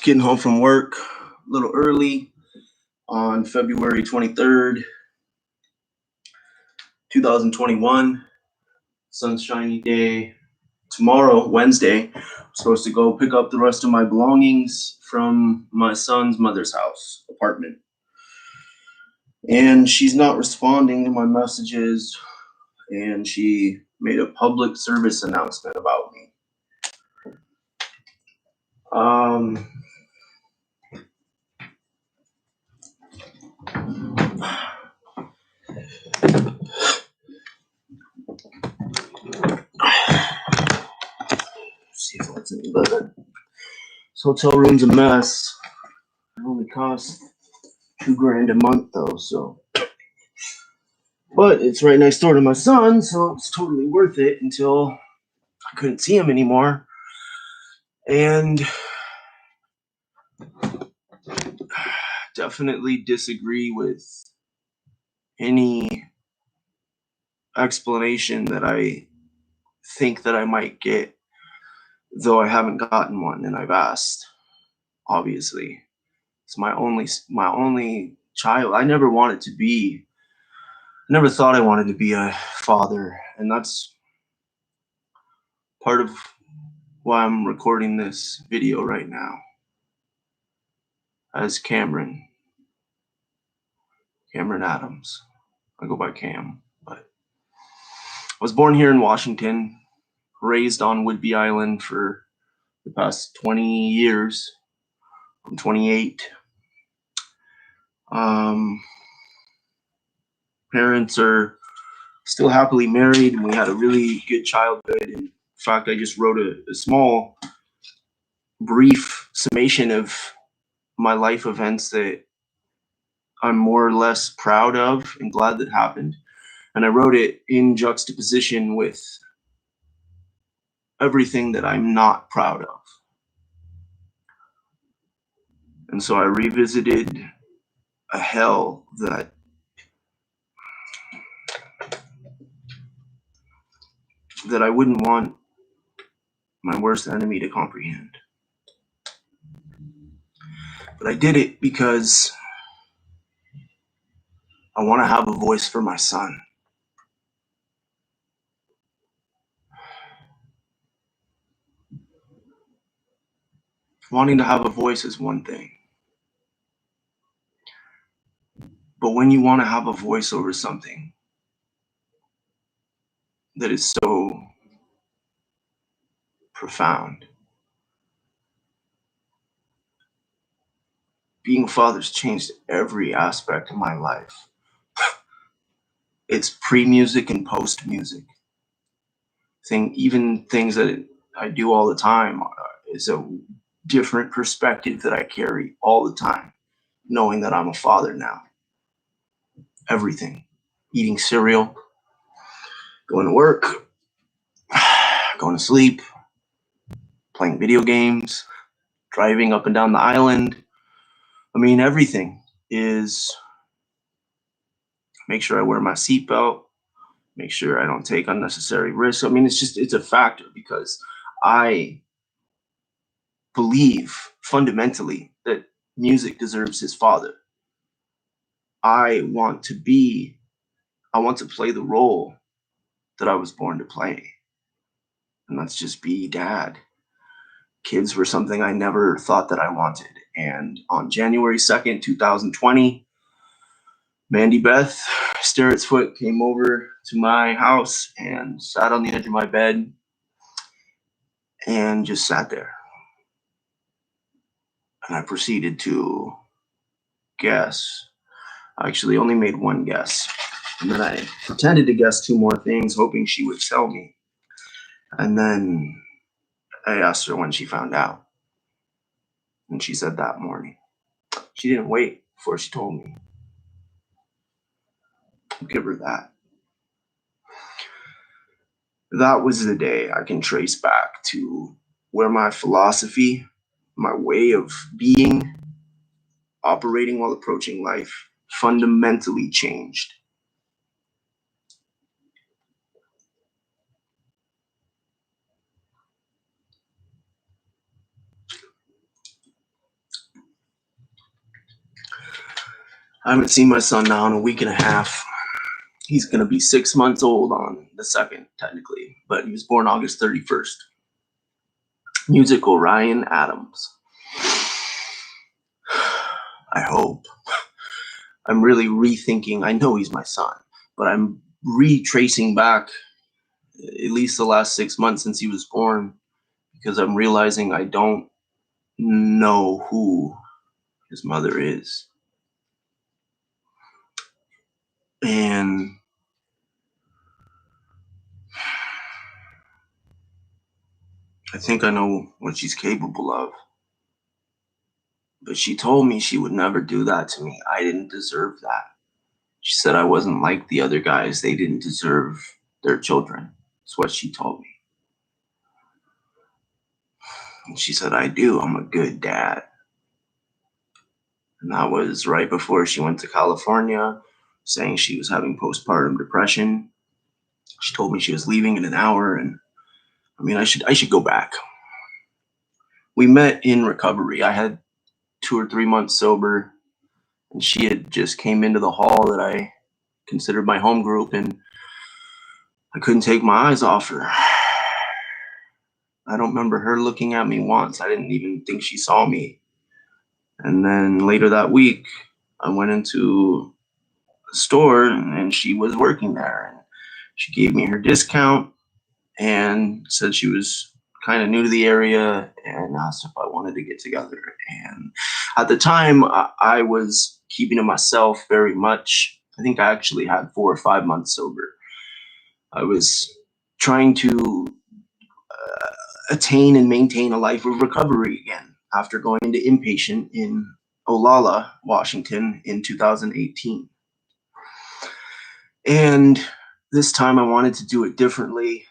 getting home from work a little early on February 23rd, 2021. Sunshiny day. Tomorrow, Wednesday, I'm supposed to go pick up the rest of my belongings from my son's mother's house, apartment. And she's not responding to my messages, and she made a public service announcement about me. See if it's any better. This hotel room's a mess. It only costs $2,000 a month though, so. But it's right next door to my son, so it's totally worth it until I couldn't see him anymore. And definitely disagree with any explanation that I think that I might get, though I haven't gotten one and I've asked. Obviously, it's my only child. I never thought I wanted to be a father, and that's part of why I'm recording this video right now as Cameron Adams. I go by Cam, but I was born here in Washington, raised on Whidbey Island for the past 20 years. I'm 28. Parents are still happily married, and we had a really good childhood. In fact, I just wrote a small, brief summation of my life events that I'm more or less proud of and glad that happened. And I wrote it in juxtaposition with everything that I'm not proud of. And so I revisited a hell that I wouldn't want my worst enemy to comprehend. But I did it because I want to have a voice for my son. Wanting to have a voice is one thing. But when you want to have a voice over something that is so profound, being a father's changed every aspect of my life. It's pre-music and post-music. Even things that I do all the time is a different perspective that I carry all the time, knowing that I'm a father now. Everything. Eating cereal, going to work, going to sleep, playing video games, driving up and down the island. I mean, everything is make sure I wear my seatbelt, make sure I don't take unnecessary risks. I mean, it's a factor because I believe fundamentally that music deserves his father. I want to play the role that I was born to play. And that's just be dad. Kids were something I never thought that I wanted. And on January 2nd, 2020, Mandie Starets-Foote came over to my house and sat on the edge of my bed and just sat there. And I proceeded to guess. I actually only made one guess. And then I pretended to guess two more things, hoping she would tell me. And then I asked her when she found out. And she said that morning. She didn't wait before she told me. I'll give her that. That was the day I can trace back to where my philosophy, my way of being, operating while approaching life, fundamentally changed. I haven't seen my son now in a week and a half. He's going to be 6 months old on the 2nd, technically, but he was born August 31st. Muzikal Ryan Adams. I hope. I'm really rethinking. I know he's my son, but I'm retracing back at least the last 6 months since he was born, because I'm realizing I don't know who his mother is. And I think I know what she's capable of. But she told me she would never do that to me. I didn't deserve that. She said I wasn't like the other guys. They didn't deserve their children. That's what she told me. And she said, I do. I'm a good dad. And that was right before she went to California, saying she was having postpartum depression. She told me she was leaving in an hour, and I mean, I should go back. We met in recovery. I had 2 or 3 months sober, and she had just came into the hall that I considered my home group, and I couldn't take my eyes off her. I don't remember her looking at me once. I didn't even think she saw me. And then later that week, I went into a store, and she was working there, and she gave me her discount and said she was kind of new to the area and asked if I wanted to get together. And at the time, I was keeping to myself very much. I think I actually had 4 or 5 months sober. I was trying to attain and maintain a life of recovery again after going into inpatient in Olalla, Washington in 2018. And this time I wanted to do it differently,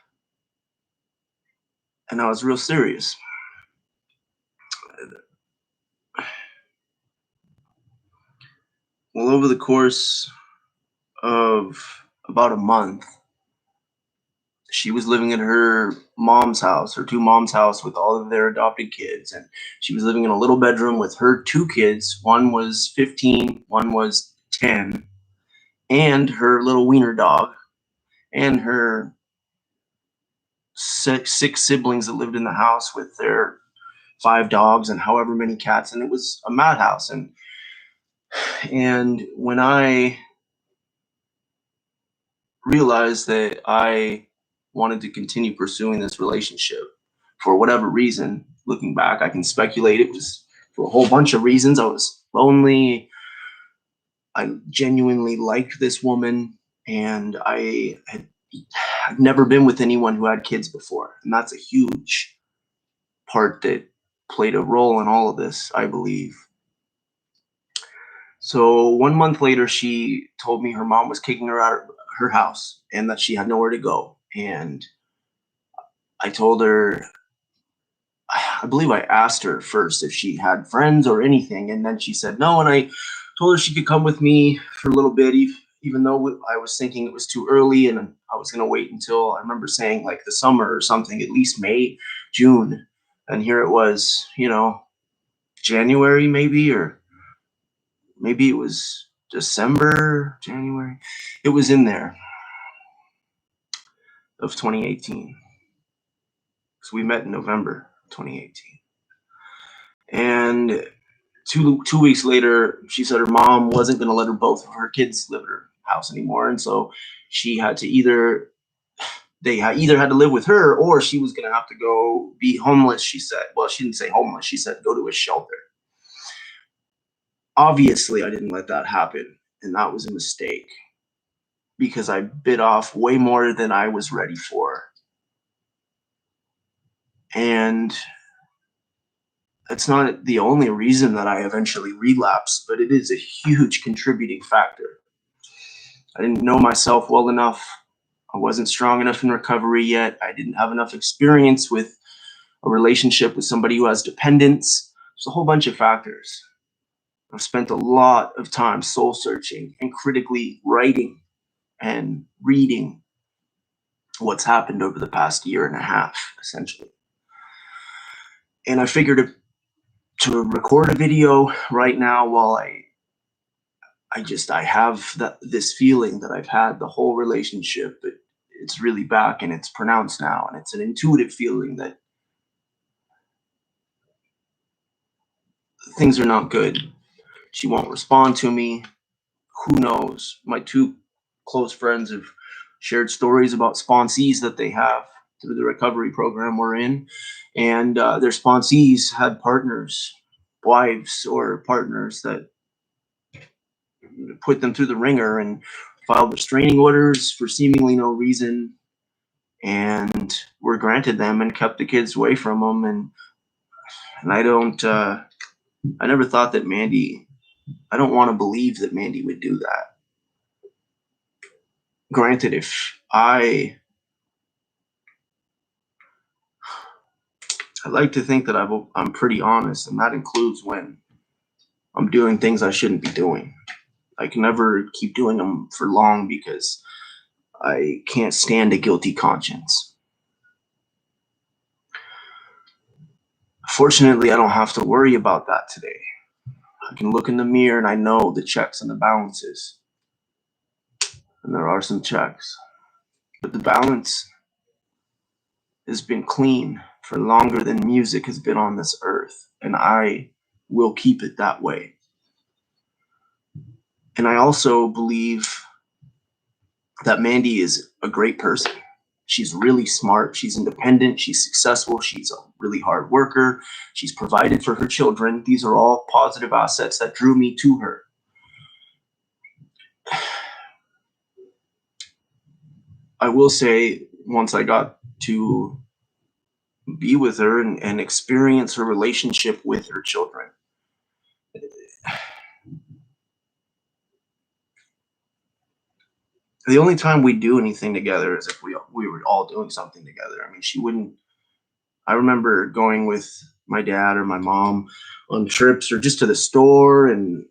and I was real serious. Well, over the course of about a month, she was living at her mom's house, her 2 moms' house, with all of their adopted kids. And she was living in a little bedroom with her 2 kids. One was 15, one was 10, and her little wiener dog, and her six siblings that lived in the house with their 5 dogs and however many cats. And it was a madhouse. And when I realized that I wanted to continue pursuing this relationship for whatever reason, looking back, I can speculate it was for a whole bunch of reasons. I was lonely. I genuinely liked this woman, and I'd never been with anyone who had kids before. And that's a huge part that played a role in all of this, I believe. So 1 month later, she told me her mom was kicking her out of her house and that she had nowhere to go. And I told her, I believe I asked her first if she had friends or anything, and then she said no. And I told her she could come with me for a little bit, even though I was thinking it was too early and I was going to wait until, I remember saying like the summer or something, at least May, June. And here it was, January maybe, or maybe it was December, January. It was in there of 2018. So we met in November 2018. And two weeks later, she said her mom wasn't going to let both of her kids live at her house anymore. And so she had to either had to live with her, or she was going to have to go be homeless, she said. Well, she didn't say homeless. She said go to a shelter. Obviously, I didn't let that happen. And that was a mistake, because I bit off way more than I was ready for. And it's not the only reason that I eventually relapsed, but it is a huge contributing factor. I didn't know myself well enough. I wasn't strong enough in recovery yet. I didn't have enough experience with a relationship with somebody who has dependence. There's a whole bunch of factors. I've spent a lot of time soul searching and critically writing and reading what's happened over the past year and a half, essentially. And I figured to record a video right now while I have this feeling that I've had the whole relationship, but it's really back and it's pronounced now. And it's an intuitive feeling that things are not good. She won't respond to me. Who knows? My two close friends have shared stories about sponsees that they have through the recovery program we're in. And their sponsees had partners, wives or partners that put them through the ringer and filed restraining orders for seemingly no reason, and were granted them and kept the kids away from them. And I never thought that I don't want to believe that Mandie would do that. Granted, if I like to think that I'm pretty honest, and that includes when I'm doing things I shouldn't be doing. I can never keep doing them for long because I can't stand a guilty conscience. Fortunately, I don't have to worry about that today. I can look in the mirror and I know the checks and the balances. And there are some checks. But the balance has been clean for longer than music has been on this earth. And I will keep it that way. And I also believe that Mandie is a great person. She's really smart. She's independent. She's successful. She's a really hard worker. She's provided for her children. These are all positive assets that drew me to her. I will say, once I got to be with her and experience her relationship with her children, the only time we do anything together is if we were all doing something together. I mean, she wouldn't. I remember going with my dad or my mom on trips or just to the store and,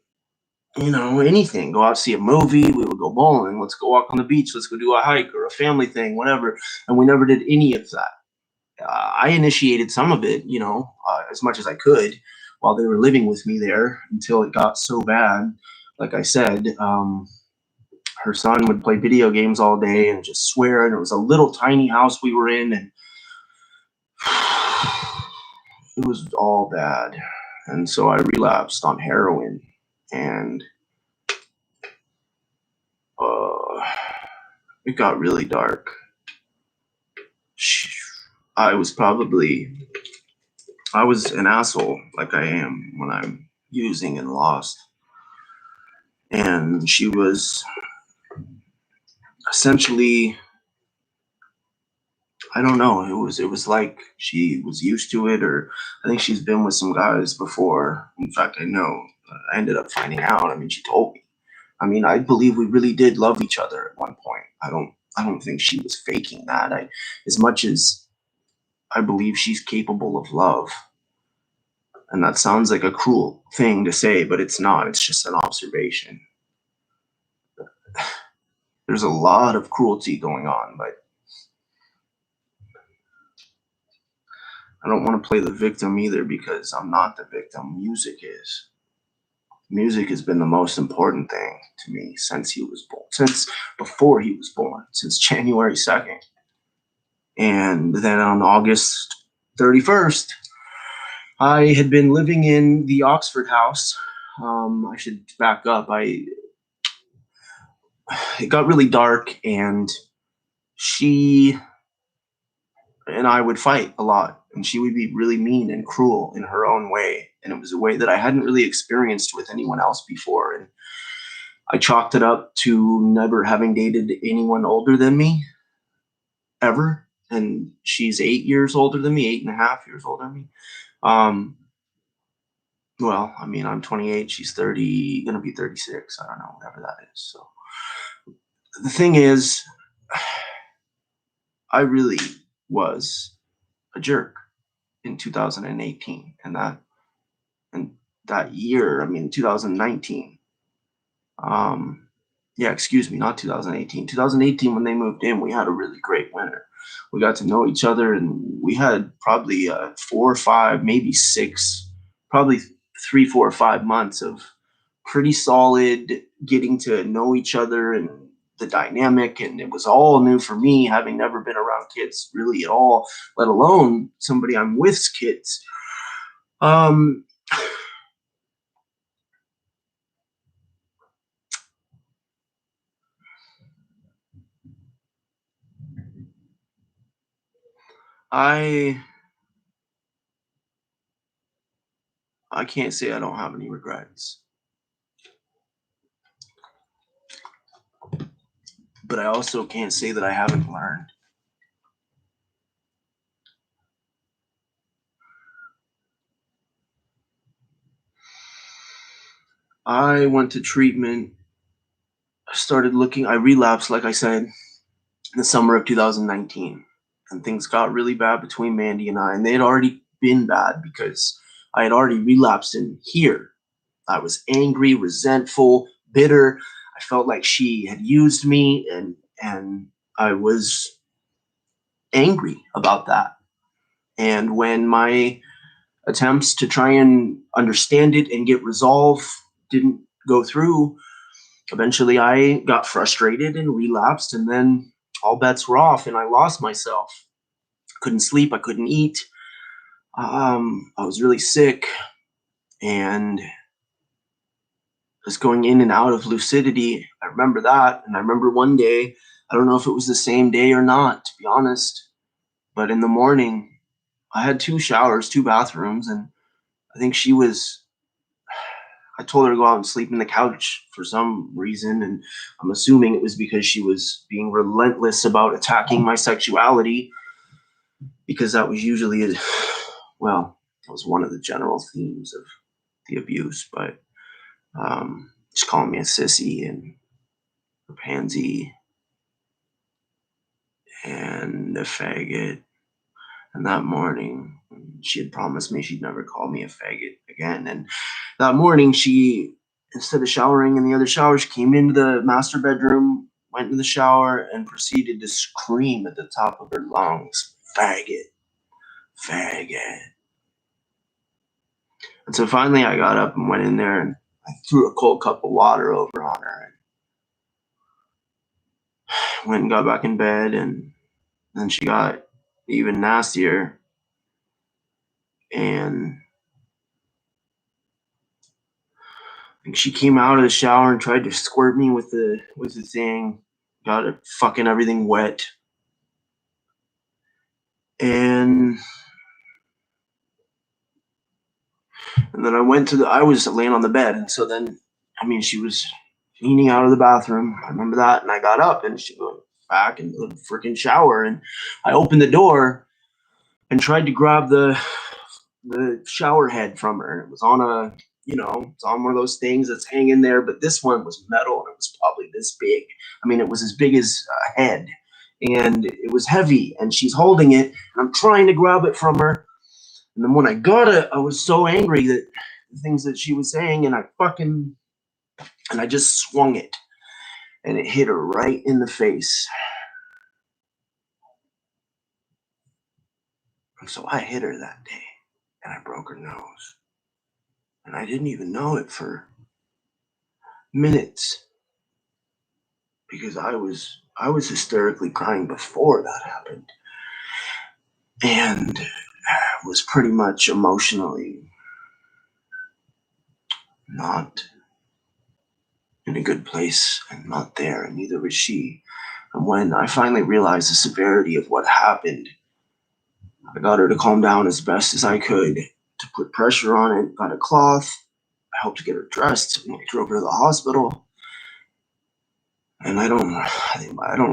anything. Go out, see a movie. We would go bowling. Let's go walk on the beach. Let's go do a hike or a family thing, whatever. And we never did any of that. I initiated some of it, as much as I could while they were living with me there until it got so bad. Like I said, her son would play video games all day and just swear. And it was a little tiny house we were in, and it was all bad. And so I relapsed on heroin, and it got really dark. I was an asshole, like I am when I'm using and lost. And she was essentially, I don't know, it was like she was used to it, or I think she's been with some guys before. In fact, I know. I ended up finding out. I mean, she told me. I mean, I believe we really did love each other at one point. I don't think she was faking that. As much as I believe she's capable of love. And that sounds like a cruel thing to say, but it's not. It's just an observation. There's a lot of cruelty going on, but I don't want to play the victim either, because I'm not the victim. Music is. Music has been the most important thing to me since he was born, since before he was born, since January 2nd. And then on August 31st, I had been living in the Oxford house. I should back up. It got really dark, and she and I would fight a lot, and she would be really mean and cruel in her own way. And it was a way that I hadn't really experienced with anyone else before. And I chalked it up to never having dated anyone older than me ever. And she's 8 years older than me, 8.5 years older than me. Well, I mean, I'm 28, she's 30, gonna be 36. I don't know, whatever that is. So the thing is, I really was a jerk in 2018, and that year, I mean, 2019. Excuse me, not 2018. 2018, when they moved in, we had a really great winter. We got to know each other, and we had probably 4 or 5, maybe 6, probably 3, 4, or 5 months of pretty solid getting to know each other and the dynamic, and it was all new for me, having never been around kids really at all, let alone somebody I'm with's kids. Um, I can't say I don't have any regrets, but I also can't say that I haven't learned. I went to treatment. I relapsed, like I said, in the summer of 2019. And things got really bad between Mandie and I. And they had already been bad because I had already relapsed in here. I was angry, resentful, bitter. I felt like she had used me, and I was angry about that. And when my attempts to try and understand it and get resolve didn't go through, eventually I got frustrated and relapsed, and then all bets were off and I lost myself. Couldn't sleep, I couldn't eat. I was really sick and was going in and out of lucidity. I remember that. And I remember one day, I don't know if it was the same day or not, to be honest, but in the morning, I had 2 showers, 2 bathrooms, and I think I told her to go out and sleep in the couch for some reason, and I'm assuming it was because she was being relentless about attacking my sexuality, because that was usually, that was one of the general themes of the abuse, but just calling me a sissy and a pansy and a faggot. And that morning, she had promised me she'd never call me a faggot again. And that morning, she, instead of showering in the other shower, she came into the master bedroom, went into the shower, and proceeded to scream at the top of her lungs, "Faggot, faggot." And so finally, I got up and went in there, and I threw a cold cup of water over on her, and went and got back in bed, and then she got even nastier. And she came out of the shower and tried to squirt me with the thing, got it fucking everything wet. And then I was laying on the bed, and so then, she was cleaning out of the bathroom. I remember that, and I got up, and she went back into the freaking shower, and I opened the door and tried to grab the shower head from her. It was on it's on one of those things that's hanging there, but this one was metal, and it was probably this big. It was as big as a head, and it was heavy, and she's holding it, and I'm trying to grab it from her. And then when I got it, I was so angry that the things that she was saying, and I just swung it, and it hit her right in the face. And so I hit her that day, and I broke her nose. And I didn't even know it for minutes, because I was hysterically crying before that happened, and was pretty much emotionally not in a good place, and not there, and neither was she. And when I finally realized the severity of what happened, I got her to calm down as best as I could, to put pressure on it, got a cloth. I helped to get her dressed, and I drove her to the hospital. And I don't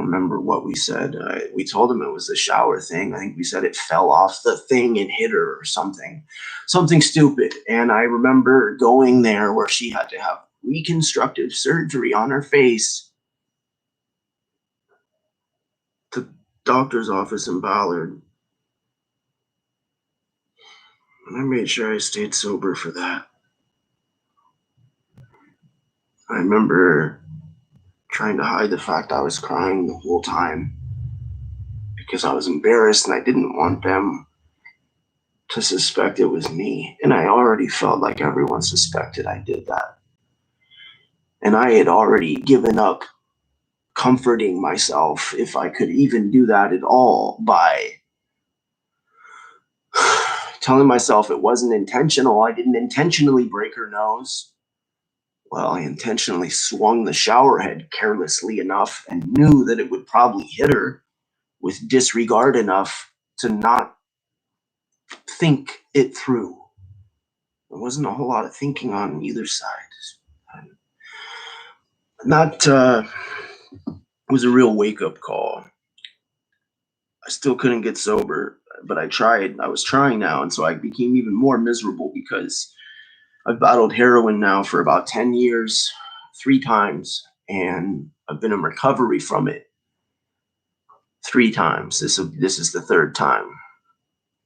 remember what we said. We told him it was the shower thing. I think we said it fell off the thing and hit her or something stupid. And I remember going there where she had to have reconstructive surgery on her face, to the doctor's office in Ballard. And I made sure I stayed sober for that. I remember trying to hide the fact I was crying the whole time, because I was embarrassed and I didn't want them to suspect it was me. And I already felt like everyone suspected I did that. And I had already given up comforting myself, if I could even do that at all, by telling myself it wasn't intentional. I didn't intentionally break her nose. Well, I intentionally swung the shower head carelessly enough and knew that it would probably hit her with disregard enough to not think it through. There wasn't a whole lot of thinking on either side. It was a real wake-up call. I still couldn't get sober, but I tried. I was trying now, and so I became even more miserable because I've battled heroin now for about 10 years, 3 times, and I've been in recovery from it 3 times. This is the 3rd time.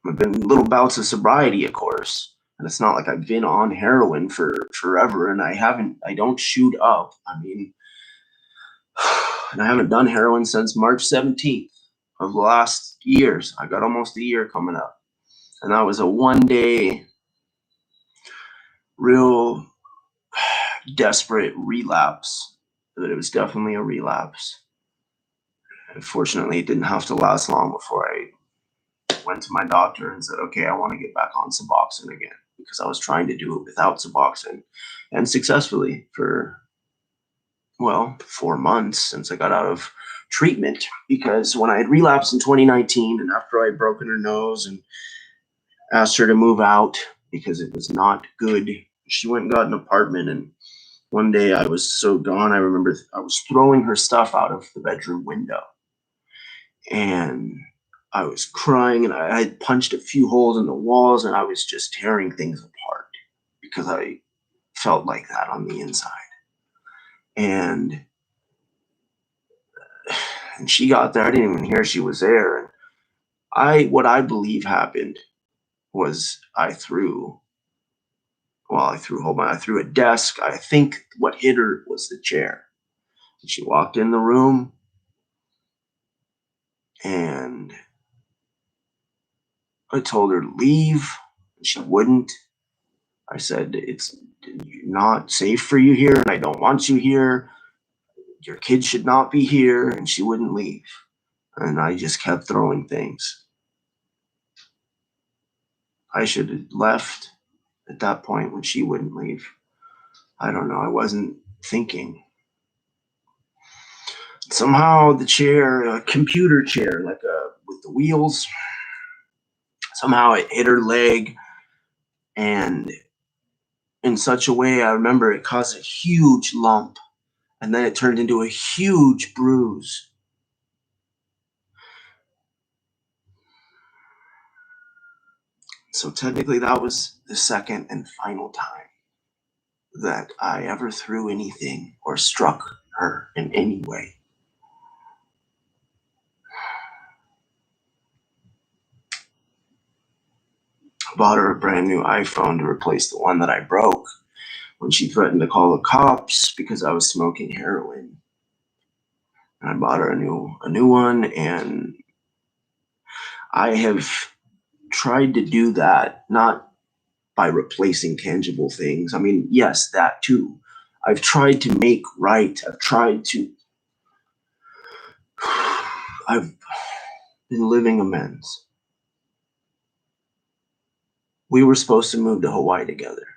I've been in little bouts of sobriety, of course, and it's not like I've been on heroin for forever, and I don't shoot up. I mean, and I haven't done heroin since March 17th of the last years. I got almost a year coming up. And that was a 1-day, real desperate relapse. But it was definitely a relapse. Unfortunately, it didn't have to last long before I went to my doctor and said, okay, I want to get back on Suboxone again, because I was trying to do it without Suboxone, and successfully for, 4 months since I got out of treatment. Because when I had relapsed in 2019, and after I had broken her nose and asked her to move out because it was not good, she went and got an apartment. And one day I was so gone, I remember I was throwing her stuff out of the bedroom window. And I was crying, and I had punched a few holes in the walls, and I was just tearing things apart because I felt like that on the inside. And she got there. I didn't even hear she was there. And what I believe happened was I threw a desk. I think what hit her was the chair. And she walked in the room, and I told her to leave, and she wouldn't. I said, it's not safe for you here, and I don't want you here. Your kids should not be here, and she wouldn't leave. And I just kept throwing things. I should have left at that point when she wouldn't leave. I don't know. I wasn't thinking. Somehow the chair, a computer chair, with the wheels, somehow it hit her leg, and in such a way, I remember it caused a huge lump, and then it turned into a huge bruise. So technically that was the second and final time that I ever threw anything or struck her in any way. I bought her a brand new iPhone to replace the one that I broke when she threatened to call the cops because I was smoking heroin. And I bought her a new one, and I have tried to do that, not by replacing tangible things. I mean, yes, that too. I've tried to make right. I've been living amends. We were supposed to move to Hawaii together.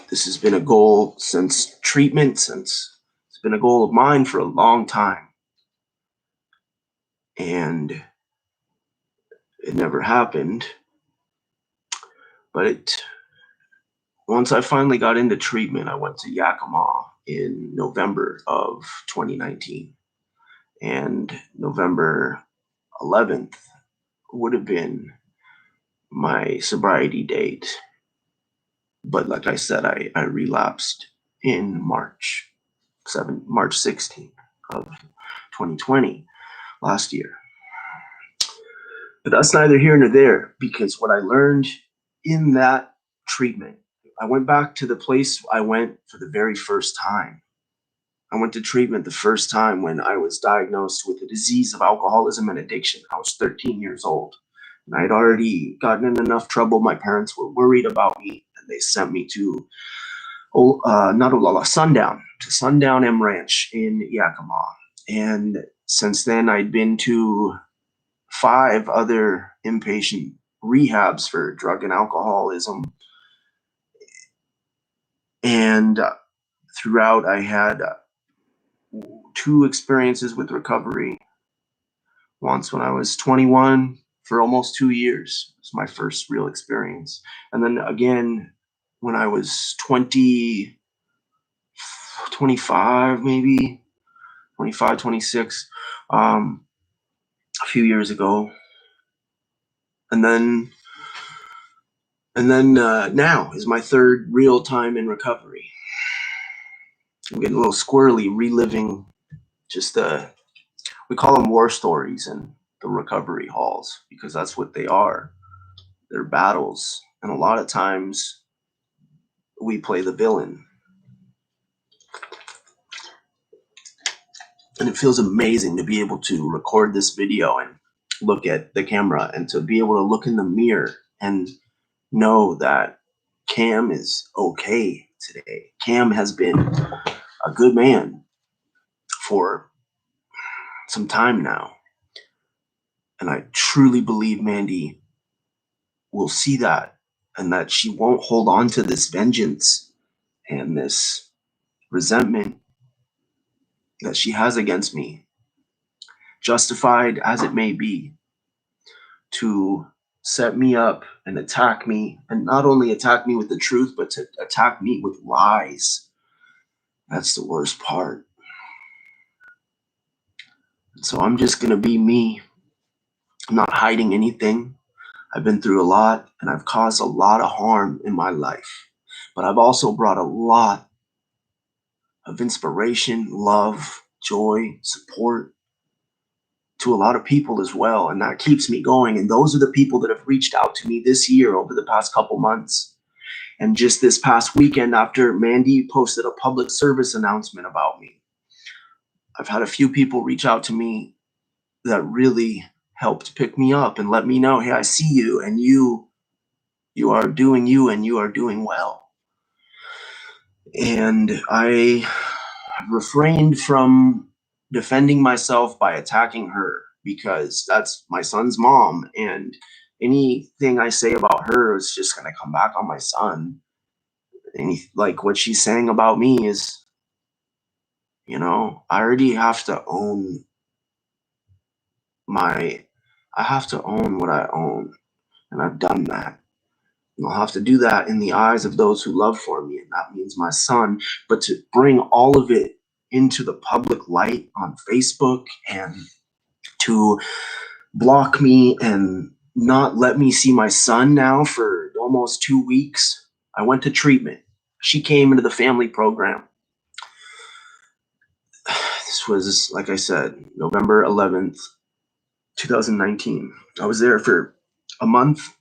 This has been a goal since treatment, it's been a goal of mine for a long time. And it never happened. But once I finally got into treatment, I went to Yakima in November of 2019. And November 11th would have been my sobriety date. But like I said, I relapsed in March 16th of 2020, last year. But that's neither here nor there, because what I learned in that treatment, I went back to the place I went for the very first time. I went to treatment the first time when I was diagnosed with the disease of alcoholism and addiction. I was 13 years old, and I had already gotten in enough trouble. My parents were worried about me, and they sent me to not Olala, Sundown, to Sundown M Ranch in Yakima. And since then, I'd been to 5 other inpatient rehabs for drug and alcoholism. And throughout, I had 2 experiences with recovery. Once when I was 21 for almost 2 years. It was my first real experience. And then again, when I was 25, maybe 25, 26, a few years ago. And then now is my 3rd real time in recovery. I'm getting a little squirrely reliving just we call them war stories in the recovery halls because that's what they are. They're battles. And a lot of times we play the villain. And it feels amazing to be able to record this video and look at the camera and to be able to look in the mirror and know that Cam is okay today. Cam has been a good man for some time now. And I truly believe Mandie will see that and that she won't hold on to this vengeance and this resentment that she has against me, justified as it may be, to set me up and attack me, and not only attack me with the truth, but to attack me with lies. That's the worst part. So I'm just gonna be me. I'm not hiding anything. I've been through a lot and I've caused a lot of harm in my life, but I've also brought a lot of inspiration, love, joy, support to a lot of people as well. And that keeps me going. And those are the people that have reached out to me this year over the past couple months. And just this past weekend, after Mandie posted a public service announcement about me, I've had a few people reach out to me that really helped pick me up and let me know, hey, I see you and you are doing you and you are doing well. And I refrained from defending myself by attacking her because that's my son's mom, and anything I say about her is just going to come back on my son. And like what she's saying about me is, I already have to own I have to own what I own, and I've done that. And I'll have to do that in the eyes of those who love for me, and that means my son. But to bring all of it into the public light on Facebook and to block me and not let me see my son now for almost 2 weeks. I went to treatment. She came into the family program. This was, like I said, November 11th, 2019. I was there for a month.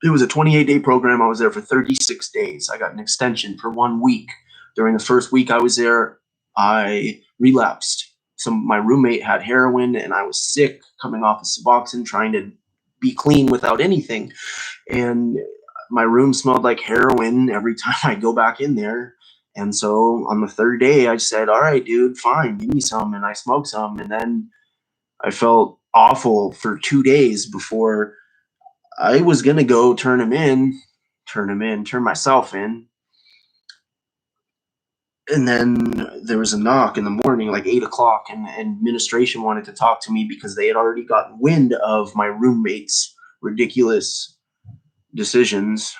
It was a 28-day program. I was there for 36 days. I got an extension for 1 week. During the first week I was there, I relapsed. My roommate had heroin and I was sick, coming off of Suboxone, trying to be clean without anything. And my room smelled like heroin every time I go back in there. And so on the 3rd day, I said, all right, dude, fine, give me some. And I smoked some. And then I felt awful for 2 days before I was going to go turn myself in. And then there was a knock in the morning, like 8 o'clock, and administration wanted to talk to me because they had already gotten wind of my roommate's ridiculous decisions,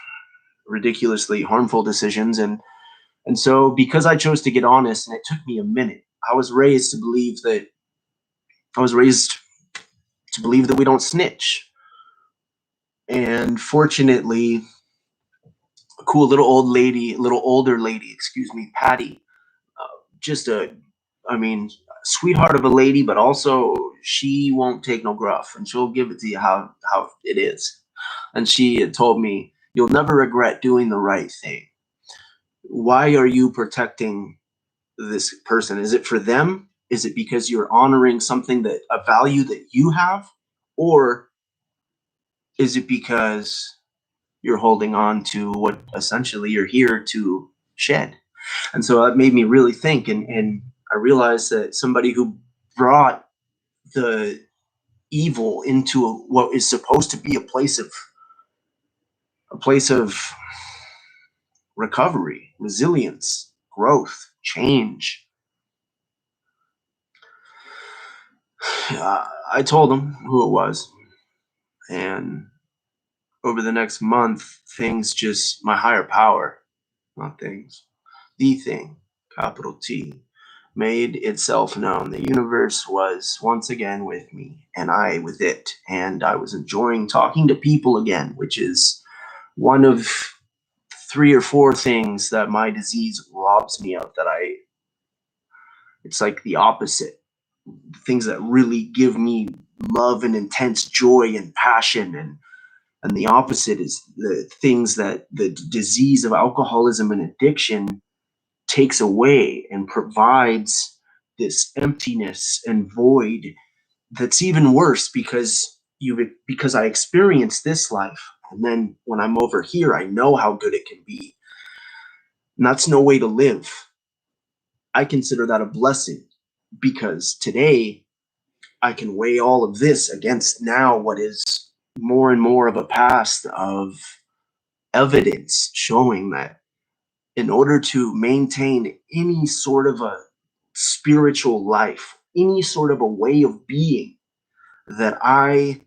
ridiculously harmful decisions. And so because I chose to get honest, and it took me a minute, I was raised to believe that we don't snitch. And fortunately, a cool little older lady, Patty, just sweetheart of a lady, but also she won't take no gruff, and she'll give it to you how it is. And she had told me, you'll never regret doing the right thing. Why are you protecting this person? Is it for them? Is it because you're honoring a value that you have? Or is it because you're holding on to what essentially you're here to shed. And so that made me really think. And I realized that somebody who brought the evil into what is supposed to be a place of recovery, resilience, growth, change. I told him who it was, and over the next month, things just, my higher power, not things, the thing, capital T, made itself known. The universe was once again with me, and I with it, and I was enjoying talking to people again, which is one of 3 or 4 things that my disease robs me of, it's like the opposite. Things that really give me love and intense joy and passion, and the opposite is the things that the disease of alcoholism and addiction takes away and provides this emptiness and void that's even worse because I experienced this life, and then when I'm over here I know how good it can be, and that's no way to live. I consider that a blessing, because today I can weigh all of this against now what is more and more of a past of evidence showing that in order to maintain any sort of a spiritual life, any sort of a way of being that I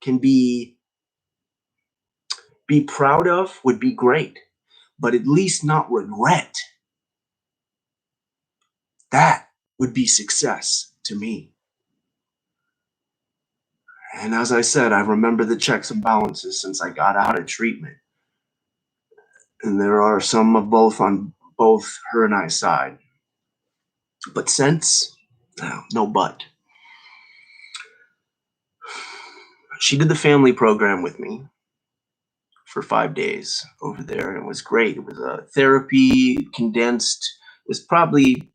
can be proud of, would be great, but at least not regret. That would be success to me. And as I said, I remember the checks and balances since I got out of treatment. And there are some of both on both her and I's side. But since, no but. She did the family program with me for 5 days over there, and it was great. It was a therapy condensed. It was probably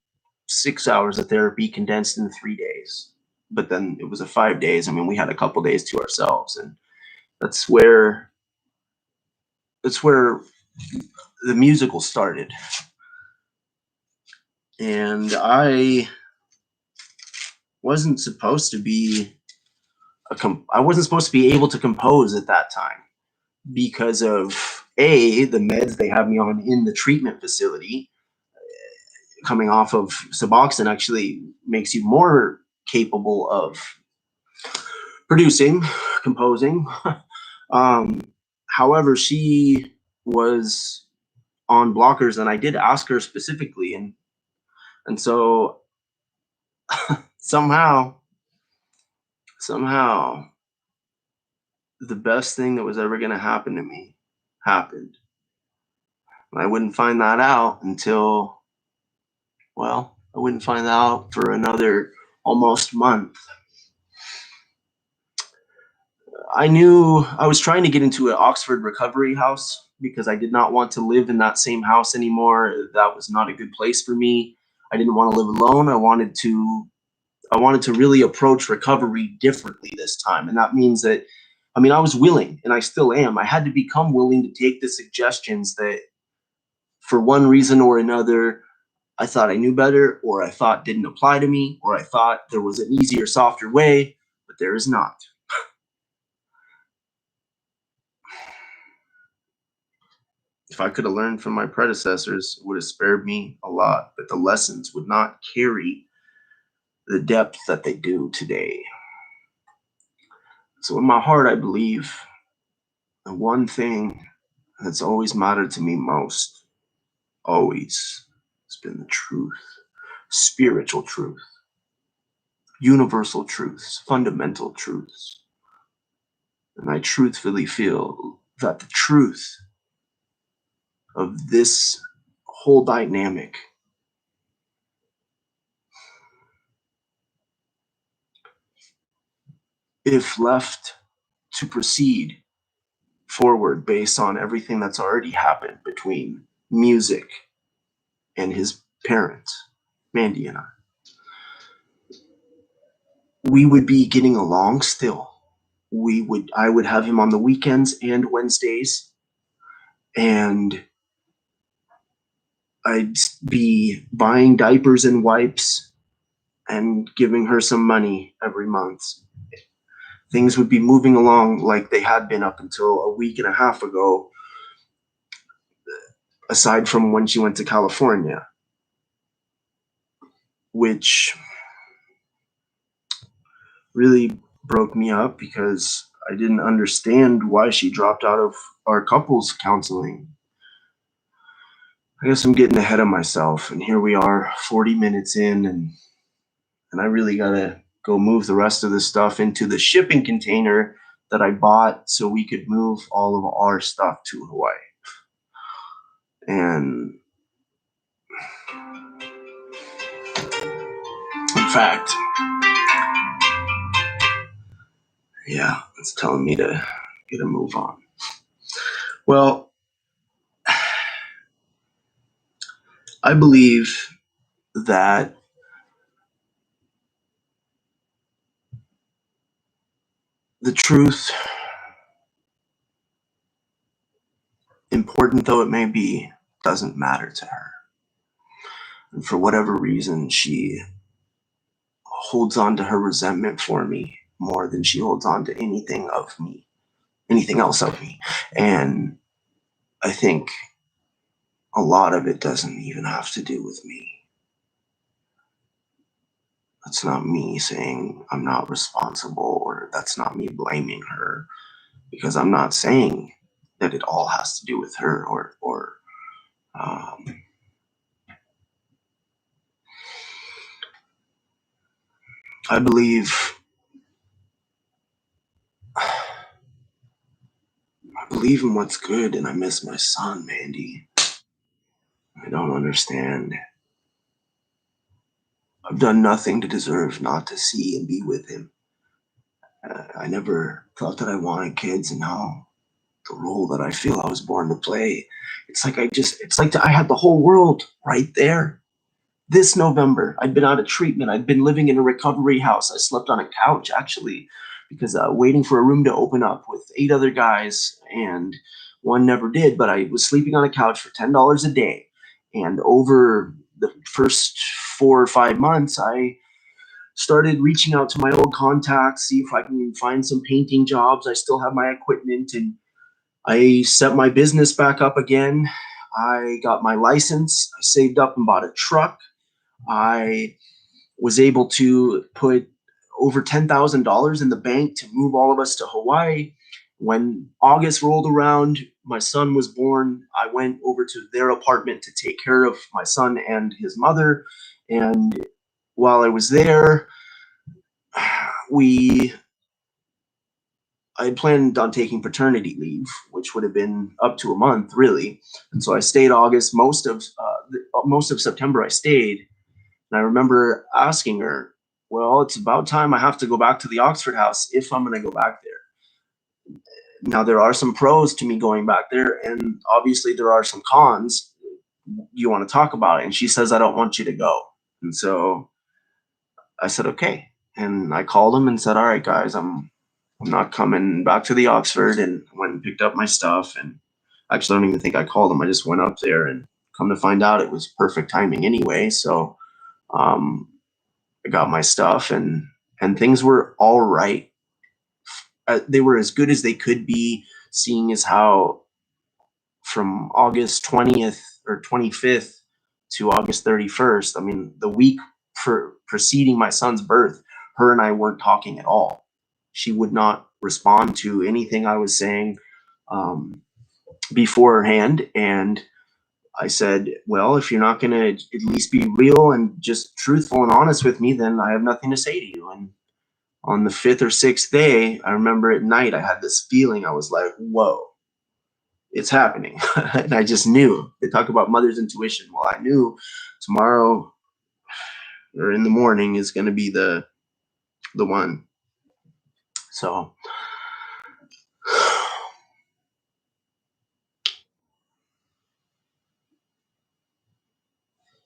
6 hours of therapy condensed in 3 days. But then it was a 5 days. I mean, we had a couple days to ourselves, and that's where the musical started. And I wasn't supposed to be I wasn't supposed to be able to compose at that time because of the meds they have me on in the treatment facility. Coming off of Suboxone actually makes you more capable of producing, composing. However, she was on blockers, and I did ask her specifically, and so somehow the best thing that was ever going to happen to me happened. And I wouldn't find that out until, well, I wouldn't find out for another almost month. I knew I was trying to get into an Oxford recovery house because I did not want to live in that same house anymore. That was not a good place for me. I didn't want to live alone. I wanted to really approach recovery differently this time. And that means that, I mean, I was willing, and I still am. I had to become willing to take the suggestions that for one reason or another, I thought I knew better, or I thought didn't apply to me, or I thought there was an easier, softer way, but there is not. If I could have learned from my predecessors, it would have spared me a lot, but the lessons would not carry the depth that they do today. So in my heart, I believe the one thing that's always mattered to me most, always, has been the truth, spiritual truth, universal truths, fundamental truths. And I truthfully feel that the truth of this whole dynamic if left to proceed forward based on everything that's already happened between music and his parents, Mandie and I, we would be getting along still. I would have him on the weekends and Wednesdays, and I'd be buying diapers and wipes and giving her some money every month. Things would be moving along like they had been up until a week and a half ago, aside from when she went to California, which really broke me up because I didn't understand why she dropped out of our couples counseling. I guess I'm getting ahead of myself, and here we are 40 minutes in, and I really gotta go move the rest of this stuff into the shipping container that I bought so we could move all of our stuff to Hawaii. And in fact, yeah, it's telling me to get a move on. Well, I believe that the truth, important though it may be, doesn't matter to her. And for whatever reason, she holds on to her resentment for me more than she holds on to anything else of me. And I think a lot of it doesn't even have to do with me. That's not me saying I'm not responsible, or that's not me blaming her, because I'm not saying that it all has to do with her, or I believe in what's good, and I miss my son, Mandie. I don't understand. I've done nothing to deserve not to see and be with him. I never thought that I wanted kids, and now the role that I feel I was born to play, it's like I had the whole world right there. This November, I'd been out of treatment. I'd been living in a recovery house. I slept on a couch, actually, because waiting for a room to open up with 8 other guys, and one never did, but I was sleeping on a couch for $10 a day. And over the first 4 or 5 months, I started reaching out to my old contacts, see if I can find some painting jobs. I still have my equipment, and I set my business back up again. I got my license. I saved up and bought a truck. I was able to put over $10,000 in the bank to move all of us to Hawaii. When August rolled around, my son was born. I went over to their apartment to take care of my son and his mother. And while I was there, I had planned on taking paternity leave, which would have been up to a month, really. And so I stayed August. Most of September, I stayed. And I remember asking her, well, it's about time I have to go back to the Oxford house if I'm going to go back there. Now, there are some pros to me going back there, and obviously there are some cons. You want to talk about it? And she says, I don't want you to go. And so I said, okay. And I called him and said, all right, guys, I'm not coming back to the Oxford, and went and picked up my stuff. And actually, I don't even think I called him. I just went up there, and come to find out, it was perfect timing anyway. So I got my stuff, and things were all right. They were as good as they could be, seeing as how from August 20th or 25th to August 31st, I mean, the week for preceding my son's birth, her and I weren't talking at all. She would not respond to anything I was saying beforehand. And I said, well, if you're not going to at least be real and just truthful and honest with me, then I have nothing to say to you. And on the 5th or 6th day, I remember at night, I had this feeling. I was like, whoa, it's happening. And I just knew. They talk about mother's intuition. Well, I knew tomorrow or in the morning is going to be the one. So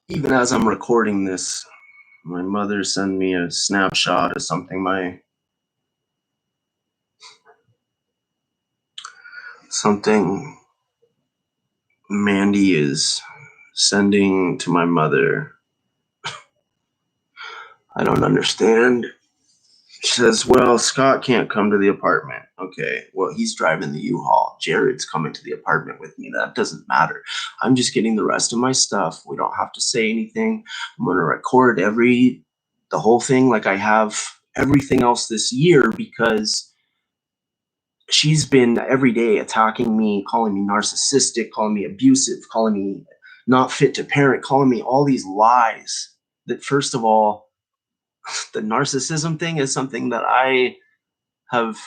even as I'm recording this, my mother sent me a snapshot of something Mandie is sending to my mother, I don't understand. She says, well, Scott can't come to the apartment. Okay, well, he's driving the U-Haul. Jared's coming to the apartment with me. That doesn't matter. I'm just getting the rest of my stuff. We don't have to say anything. I'm going to record the whole thing like I have everything else this year, because she's been every day attacking me, calling me narcissistic, calling me abusive, calling me not fit to parent, calling me all these lies that, first of all, the narcissism thing is something that I have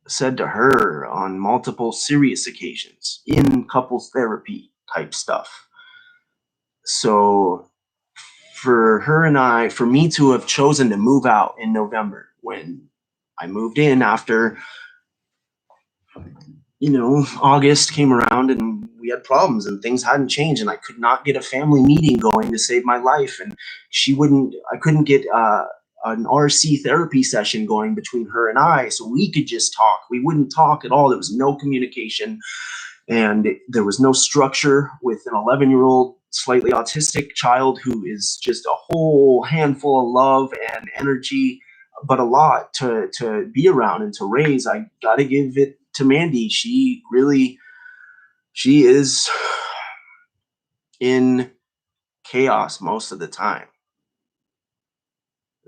said to her on multiple serious occasions in couples therapy type stuff. So for me to have chosen to move out in November, when I moved in after, August came around and we had problems and things hadn't changed, and I could not get a family meeting going to save my life. And I couldn't get an RC therapy session going between her and I, so we could just talk. We wouldn't talk at all. There was no communication, and there was no structure with an 11-year-old slightly autistic child who is just a whole handful of love and energy, but a lot to be around and to raise. I got to give it to Mandie. She is in chaos most of the time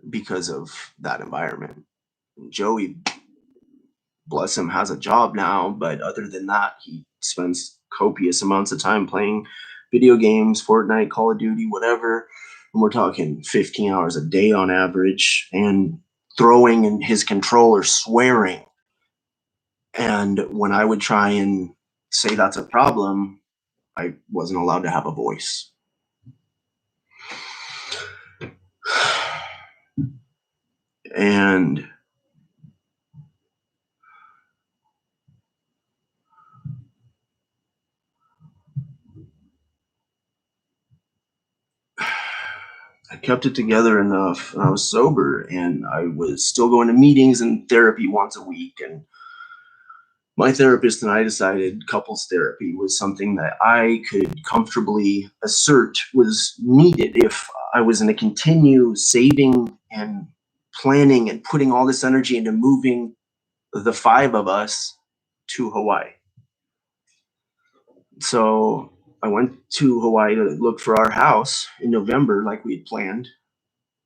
because of that environment. Joey, bless him, has a job now, but other than that, he spends copious amounts of time playing video games, Fortnite, Call of Duty, whatever. And we're talking 15 hours a day on average, and throwing in his controller, swearing. And when I would try and say that's a problem, I wasn't allowed to have a voice. And I kept it together enough, and I was sober, and I was still going to meetings and therapy once a week. And my therapist and I decided couples therapy was something that I could comfortably assert was needed if I was going to continue saving and planning and putting all this energy into moving the 5 of us to Hawaii. So I went to Hawaii to look for our house in November, like we had planned,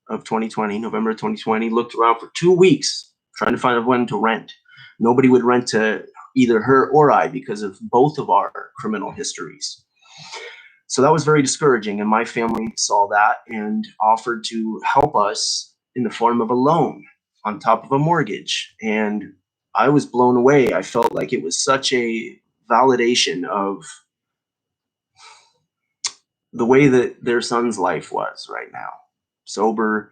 of 2020, November 2020. Looked around for 2 weeks trying to find one to rent. Nobody would rent to either her or I because of both of our criminal histories. So that was very discouraging, and my family saw that and offered to help us in the form of a loan on top of a mortgage. And I was blown away. I felt like it was such a validation of the way that their son's life was right now. Sober,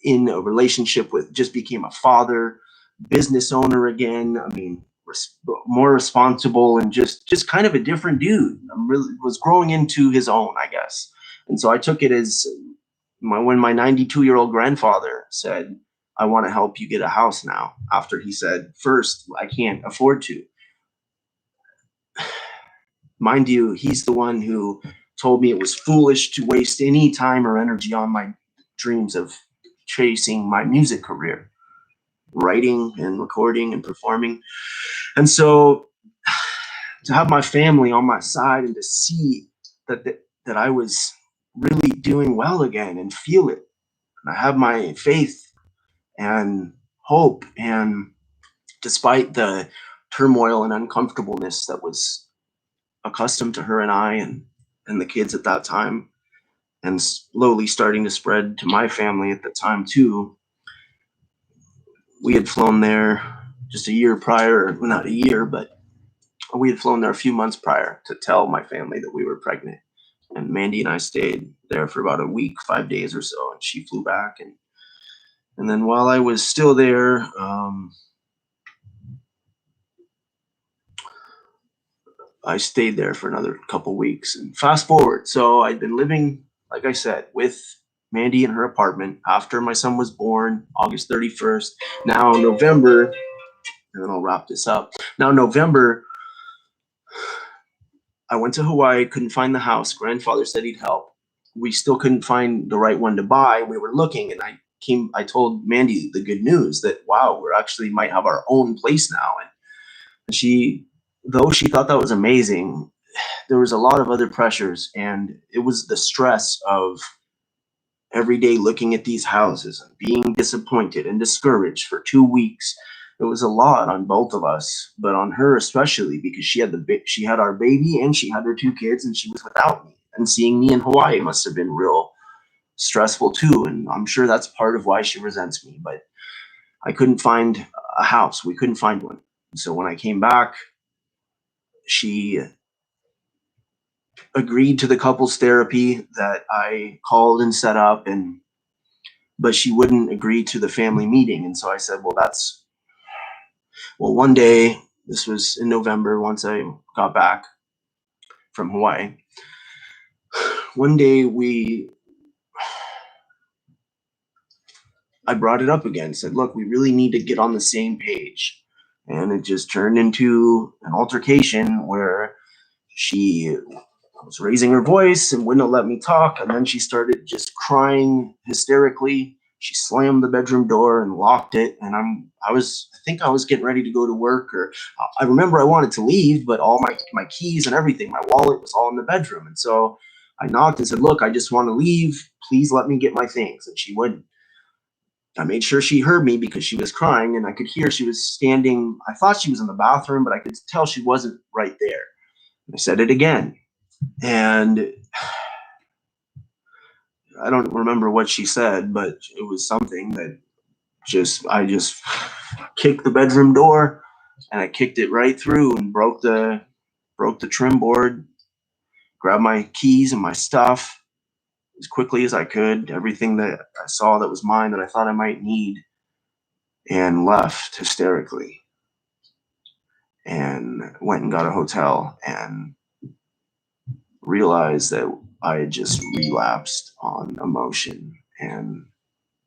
in a relationship with, just became a father, business owner again. I mean, more responsible, and just kind of a different dude. Was growing into his own, I guess. And so I took it as when my 92-year-old grandfather said, I want to help you get a house now, after he said, first, I can't afford to. Mind you, he's the one who told me it was foolish to waste any time or energy on my dreams of chasing my music career, writing and recording and performing. And so to have my family on my side and to see that I was really doing well again and feel it, and I have my faith and hope, and despite the turmoil and uncomfortableness that was accustomed to her and I and the kids at that time, and slowly starting to spread to my family at the time too. We had flown there just a year prior, well, not a year, but we had flown there a few months prior to tell my family that we were pregnant. And Mandie and I stayed there for about a week, 5 days or so, and she flew back. And then while I was still there, I stayed there for another couple weeks. And fast forward, so I'd been living, like I said, with Mandie in her apartment after my son was born, August 31st. Now November, and then I'll wrap this up. Now November, I went to Hawaii, couldn't find the house. Grandfather said he'd help. We still couldn't find the right one to buy. We were looking, and I told Mandie the good news that, wow, we're actually might have our own place now. And she, though she thought that was amazing, there was a lot of other pressures, and it was the stress of every day looking at these houses and being disappointed and discouraged for 2 weeks. It was a lot on both of us, but on her especially, because she had our baby and she had her 2 kids, and she was without me. And seeing me in Hawaii must have been real stressful too. And I'm sure that's part of why she resents me. But I couldn't find a house. We couldn't find one. So when I came back, she agreed to the couples therapy that I called and set up, but she wouldn't agree to the family meeting. And so I said, one day, this was in November, once I got back from Hawaii, one day I brought it up again, said, look, we really need to get on the same page. And it just turned into an altercation where she was raising her voice and wouldn't let me talk. And then she started just crying hysterically. She slammed the bedroom door and locked it. And I think I was getting ready to go to work, or I remember I wanted to leave, but all my keys and everything, my wallet was all in the bedroom. And so I knocked and said, look, I just want to leave. Please let me get my things. And she wouldn't. I made sure she heard me because she was crying, and I could hear she was standing. I thought she was in the bathroom, but I could tell she wasn't right there. I said it again. And I don't remember what she said, but it was something that I just kicked the bedroom door, and I kicked it right through and broke the trim board, grabbed my keys and my stuff as quickly as I could, everything that I saw that was mine that I thought I might need, and left hysterically, and went and got a hotel and realized that I had just relapsed on emotion and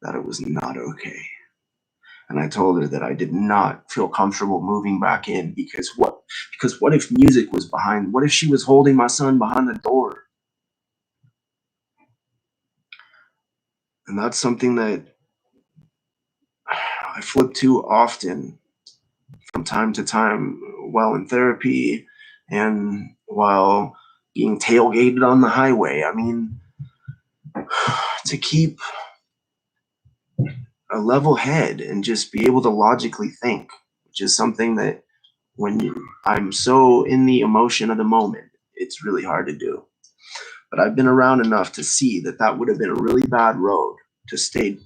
that it was not okay. And I told her that I did not feel comfortable moving back in because what if music was behind? What if she was holding my son behind the door? And that's something that I flip to often from time to time while in therapy and while being tailgated on the highway. I mean, to keep a level head and just be able to logically think, which is something that I'm so in the emotion of the moment, it's really hard to do. But I've been around enough to see that would have been a really bad road. To stay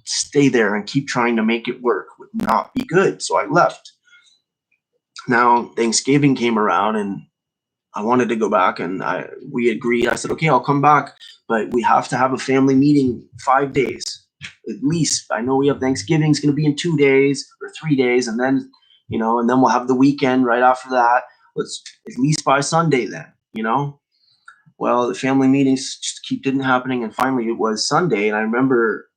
there and keep trying to make it work would not be good. So I left. Now Thanksgiving came around and I wanted to go back, and we agreed. I said, okay, I'll come back, but we have to have a family meeting 5 days at least. I know we have Thanksgiving's going to be in 2 days or 3 days, and then we'll have the weekend right after that. Let's at least by Sunday then. Well, the family meetings just didn't happening, and finally it was Sunday, and I remember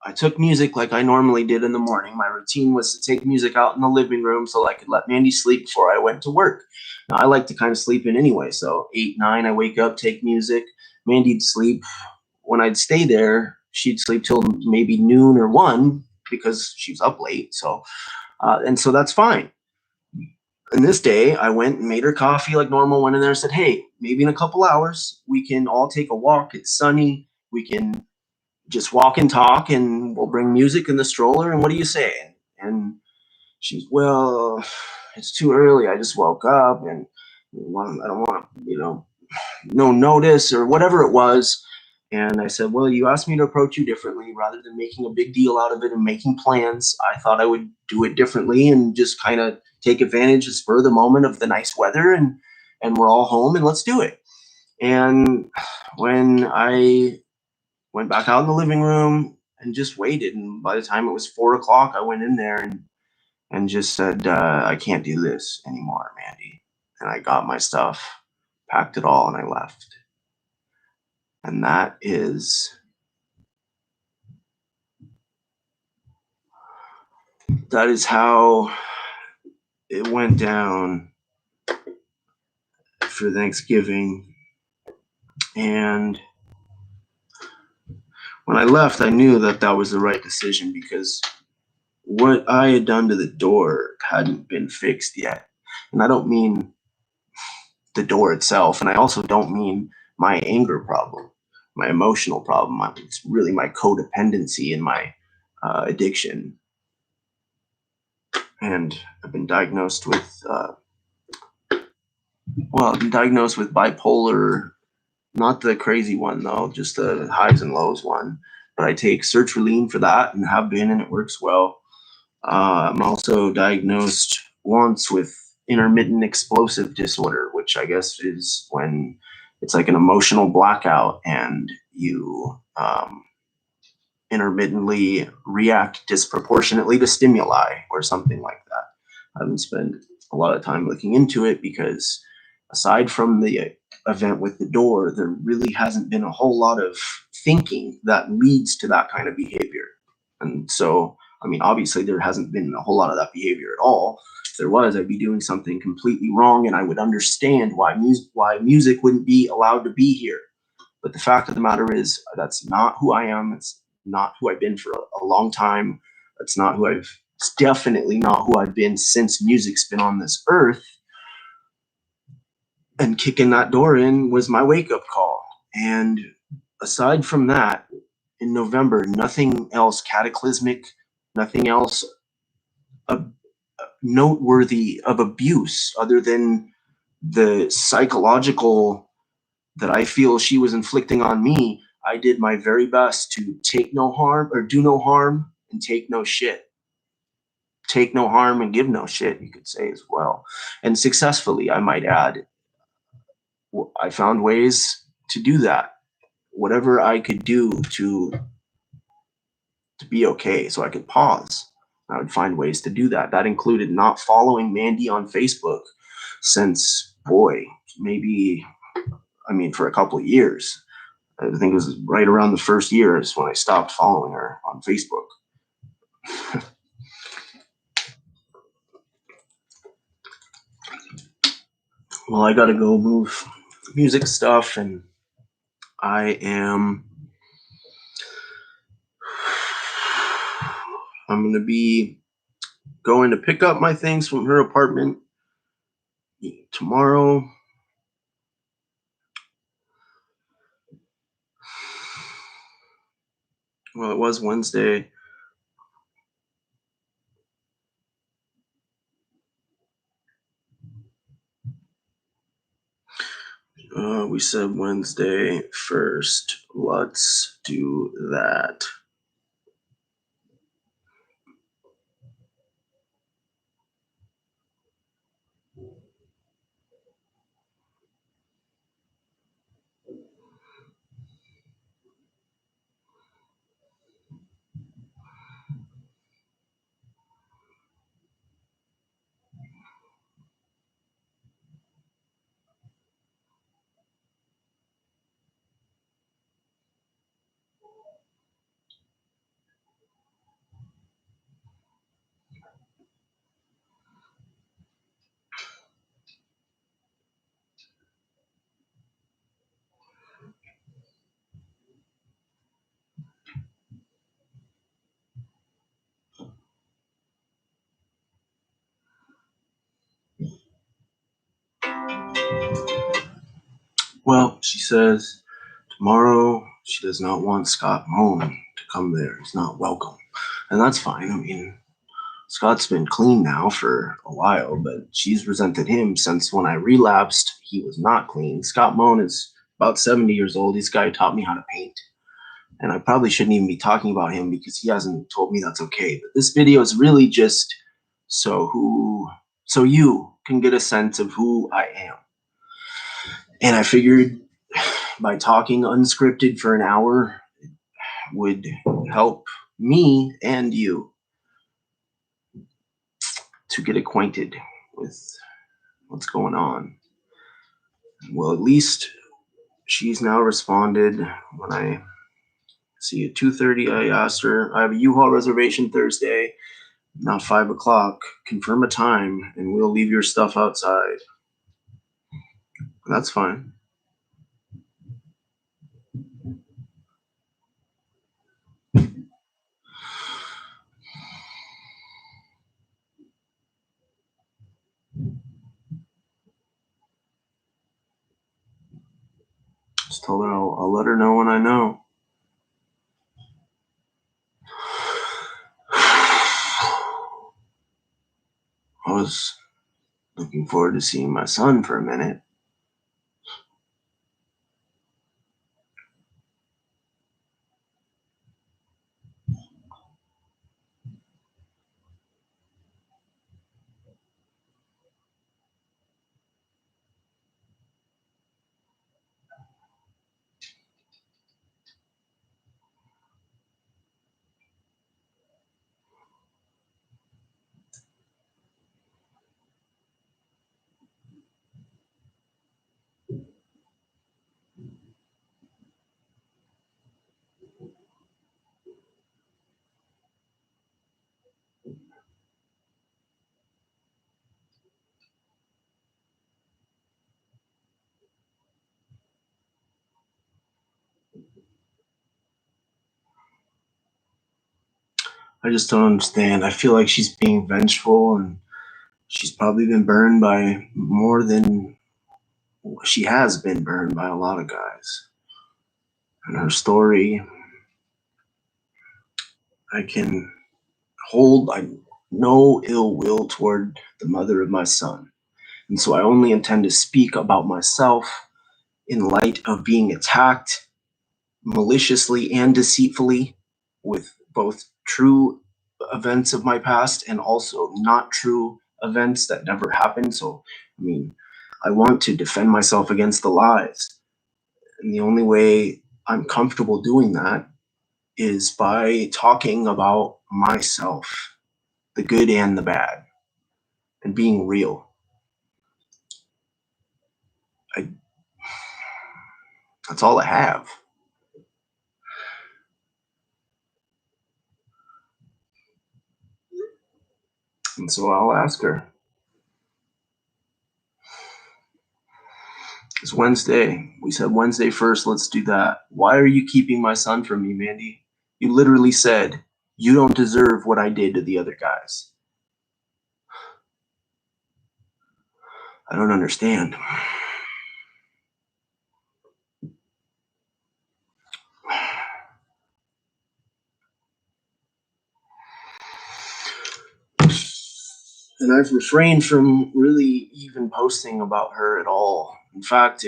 I took music like I normally did in the morning. My routine was to take music out in the living room so I could let Mandie sleep before I went to work. Now, I like to kind of sleep in anyway, so 8, 9, I wake up, take music. Mandie'd sleep. When I'd stay there, she'd sleep till maybe noon or 1 because she was up late. So that's fine. And this day, I went and made her coffee like normal, went in there and said, hey, maybe in a couple hours, we can all take a walk. It's sunny. We can just walk and talk, and we'll bring music in the stroller. And what do you say? And she's, well, it's too early. I just woke up, and I don't want to, no notice or whatever it was. And I said, well, you asked me to approach you differently rather than making a big deal out of it and making plans. I thought I would do it differently and just kind of take advantage and spur the moment of the nice weather, and we're all home, and let's do it. And when I went back out in the living room and just waited, and by the time it was 4 o'clock, I went in there and just said, I can't do this anymore, Mandie. And I got my stuff, packed it all, and I left. And that is how it went down for Thanksgiving. And when I left, I knew that that was the right decision because what I had done to the door hadn't been fixed yet. And I don't mean the door itself, and I also don't mean my anger problem, my emotional problem. It's really my codependency and my addiction. And I've been diagnosed with, bipolar, not the crazy one though, just the highs and lows one. But I take sertraline for that and have been, and it works well. I'm also diagnosed once with intermittent explosive disorder, which I guess is when it's like an emotional blackout and you intermittently react disproportionately to stimuli or something like that. I haven't spent a lot of time looking into it because aside from the event with the door, there really hasn't been a whole lot of thinking that leads to that kind of behavior. And so, I mean, obviously there hasn't been a whole lot of that behavior at all. If there was, I'd be doing something completely wrong and I would understand why music wouldn't be allowed to be here. But the fact of the matter is that's not who I am. It's not who I've been for a long time. It's definitely not who I've been since music's been on this earth. And kicking that door in was my wake-up call. And aside from that, in November, nothing else cataclysmic, nothing else noteworthy of abuse other than the psychological that I feel she was inflicting on me. I did my very best to take no harm or do no harm and take no shit. Take no harm and give no shit, you could say as well. And successfully, I might add. I found ways to do that. Whatever I could do to be okay, so I could pause. I would find ways to do that. That included not following Mandie on Facebook since, maybe, for a couple of years. I think it was right around the first year is when I stopped following her on Facebook. Well, I gotta go move music stuff, and I'm gonna be going to pick up my things from her apartment tomorrow. Well, it was Wednesday. We said Wednesday first. Let's do that. Well, she says tomorrow she does not want Scott Moan to come there. He's not welcome. And that's fine. Scott's been clean now for a while, but she's resented him since when I relapsed, he was not clean. Scott Moan is about 70 years old. This guy taught me how to paint. And I probably shouldn't even be talking about him because he hasn't told me that's okay. But this video is really just so you can get a sense of who I am. And I figured by talking unscripted for an hour would help me and you to get acquainted with what's going on. Well, at least she's now responded. When I see at 2:30, I asked her, I have a U-Haul reservation Thursday, not 5 o'clock. Confirm a time and we'll leave your stuff outside. That's fine. Just told her I'll let her know when I know. I was looking forward to seeing my son for a minute. I just don't understand. I feel like she's being vengeful, and she's probably been burned by more than she has been burned by a lot of guys. And her story, I can hold no ill will toward the mother of my son. And so I only intend to speak about myself in light of being attacked maliciously and deceitfully with both true events of my past and also not true events that never happened. So, I mean, I want to defend myself against the lies. And the only way I'm comfortable doing that is by talking about myself, the good and the bad, and being real. That's all I have. And so I'll ask her. It's Wednesday. We said Wednesday first. Let's do that. Why are you keeping my son from me, Mandie? You literally said you don't deserve what I did to the other guys. I don't understand. And I've refrained from really even posting about her at all. In fact,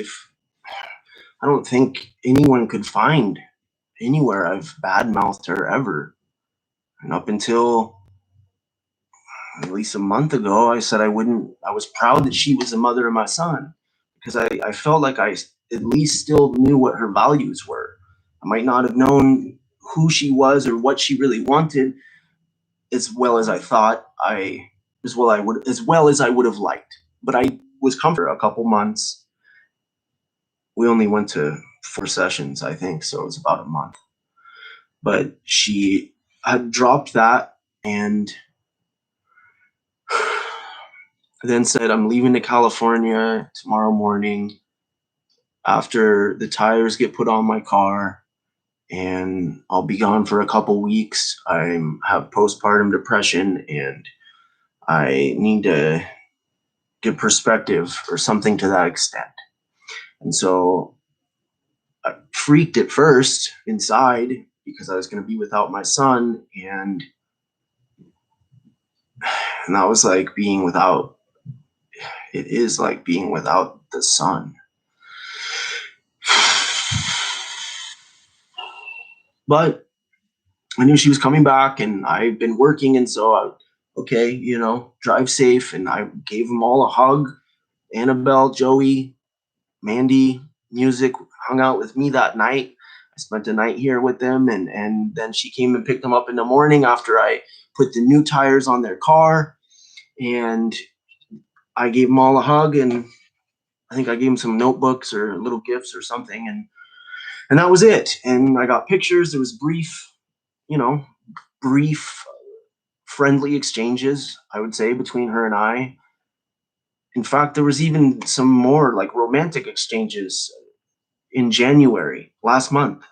I don't think anyone could find anywhere I've badmouthed her ever. And up until at least a month ago, I said I was proud that she was the mother of my son because I felt like I at least still knew what her values were. I might not have known who she was or what she really wanted as well as I thought as well as I would have liked. But I was comfortable for a couple months. We only went to 4 sessions, I think, so it was about a month. But she had dropped that and then said, I'm leaving to California tomorrow morning after the tires get put on my car, and I'll be gone for a couple weeks. I have postpartum depression and I need to get perspective or something to that extent. And so I freaked at first inside because I was going to be without my son, and that was like being without, it is like being without the sun. But I knew she was coming back and I've been working, and so okay, drive safe. And I gave them all a hug. Annabelle, Joey, Mandie, Music hung out with me that night. I spent a night here with them, and then she came and picked them up in the morning after I put the new tires on their car, and I gave them all a hug, and I think I gave them some notebooks or little gifts or something, and that was it. And I got pictures. There was brief friendly exchanges, I would say, between her and I. In fact, there was even some more like romantic exchanges in January last month.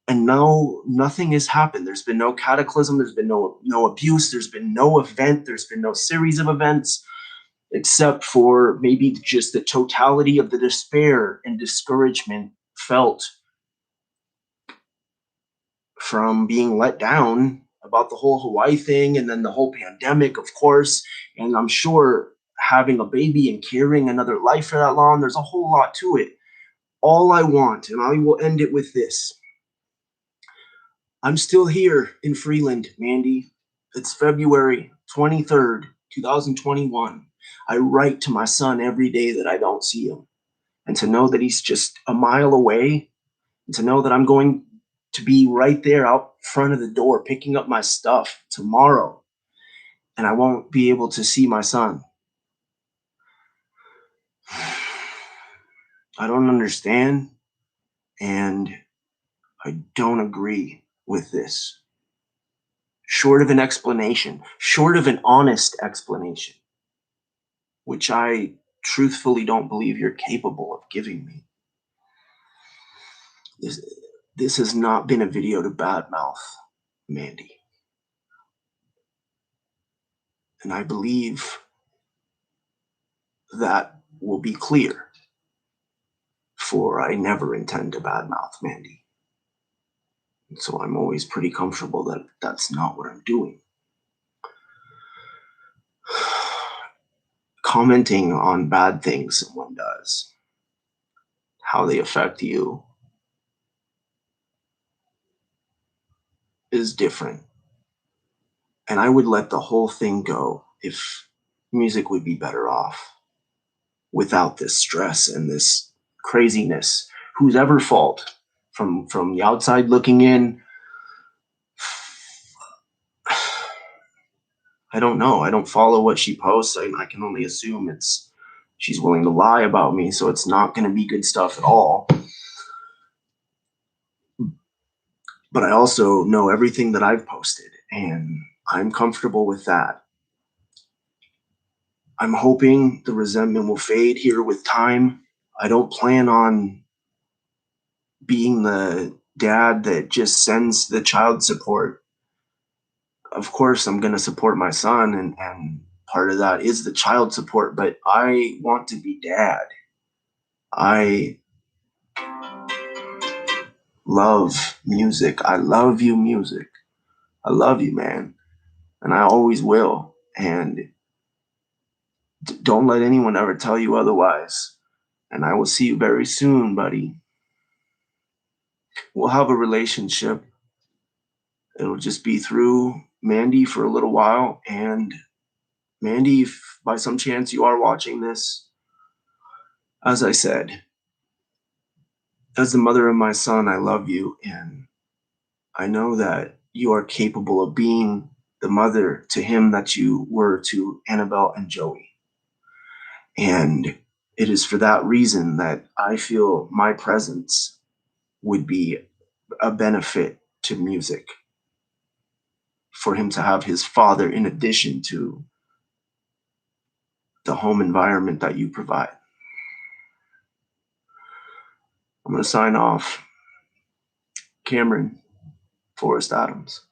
And now nothing has happened. There's been no cataclysm. There's been no abuse. There's been no event. There's been no series of events, except for maybe just the totality of the despair and discouragement felt from being let down about the whole Hawaii thing and then the whole pandemic, of course. And I'm sure having a baby and carrying another life for that long, there's a whole lot to it. All I want, and I will end it with this. I'm still here in Freeland, Mandie. It's February 23rd, 2021. I write to my son every day that I don't see him. And to know that he's just a mile away, and to know that I'm going to be right there out front of the door picking up my stuff tomorrow, and I won't be able to see my son. I don't understand, and I don't agree with this. Short of an explanation, short of an honest explanation, which I truthfully don't believe you're capable of giving me. This has not been a video to badmouth Mandie. And I believe that will be clear, for I never intend to badmouth Mandie. And so I'm always pretty comfortable that that's not what I'm doing. Commenting on bad things someone does, how they affect you, is different. And I would let the whole thing go if music would be better off without this stress and this craziness. Whose ever fault? From the outside looking in, I don't know. I don't follow what she posts. I can only assume she's willing to lie about me, so it's not going to be good stuff at all. But I also know everything that I've posted, and I'm comfortable with that. I'm hoping the resentment will fade here with time. I don't plan on being the dad that just sends the child support. Of course, I'm going to support my son, and part of that is the child support, but I want to be dad. I love music. I love you, music. I love you, man. And I always will. And don't let anyone ever tell you otherwise. And I will see you very soon, buddy. We'll have a relationship. It'll just be through Mandie for a little while. And Mandie, if by some chance you are watching this, as I said, as the mother of my son, I love you. And I know that you are capable of being the mother to him that you were to Annabelle and Joey. And it is for that reason that I feel my presence would be a benefit to music, for him to have his father in addition to the home environment that you provide. I'm going to sign off. Cameron Forrest Adams.